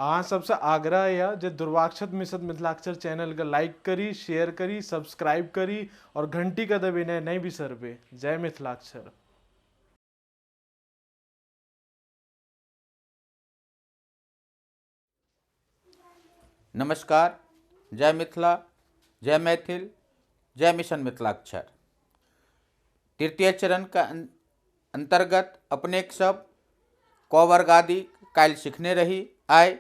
अहाँ सबसे आग्रह है जे दुर्वाक्षत मिशन मिथिलाक्षर चैनल के लाइक करी, शेयर करी, सब्सक्राइब करी और घंटी का दबाना नहीं बिसरबे। जय मिथिलाक्षर। नमस्कार, जय मिथिला, जय मैथिल, जय मिशन मिथिलाक्षर। तृतीय चरण का अंतर्गत अपने सब क वर्ग आदि काल सीखने रही। आय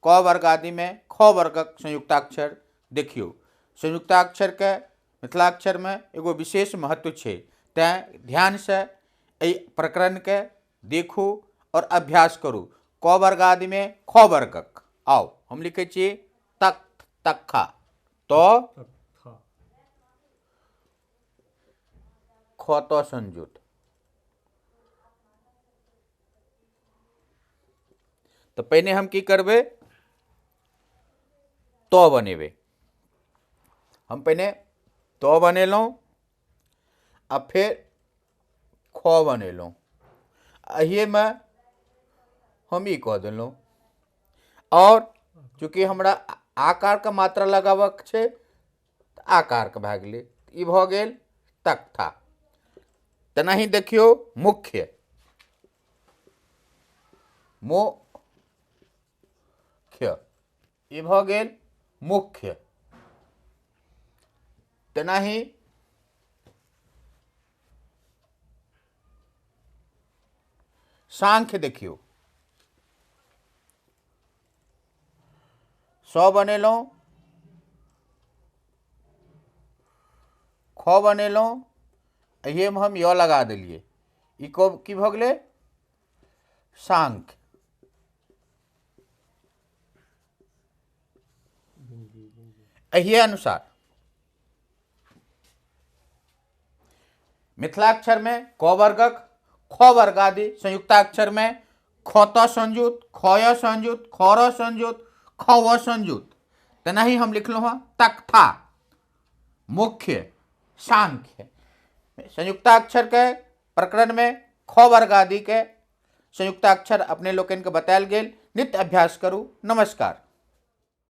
क वर्ग आदि में ख वर्गक संयुक्ताक्षर देखियो। संयुक्ताक्षर के मिथिलाक्षर में एगो विशेष महत्व है, तैं ध्यान से एहि प्रकरण के देखू और अभ्यास करू। क वर्ग आदि में ख वर्गक आओ हम लिखे छिए तख्त, तक्खा, तो ख तो संयुत। तो पहले हम की करबे, तो बनेबे। हम पहले तो बनेलहुँ आ फिर ख बनेलहुँ। अहिए में हम ई कह देलहुँ। और चूँकि हमरा आकार के मात्रा लगाबक छै, आकार के भए गेलै, ई भऽ गेल तख्ता। तेनाही देखियो मुख्य, मुख्य, ई भऽ गेल मुख्य। तेनाही सांख्य देखियो, स बनेलहुँ, ख बनेलहुँ, अहिएमे हम य लगा देलिए, ई की भऽ गेलै सांख्य। अहिए अनुसार मिथिलाक्षर में क वर्गक ख वर्ग आदि संयुक्ताक्षर में ख त संयुत, ख य संयुत, ख र संयुत, ख व संयुत। तेनाही हम लिखलहुँ हँ तख्ता, मुख्य, सांख्य। संयुक्ताक्षर के प्रकरण में ख वर्ग आदि के संयुक्ताक्षर अपने लोकन के बतायल गेल। नित्य अभ्यास करू। नमस्कार।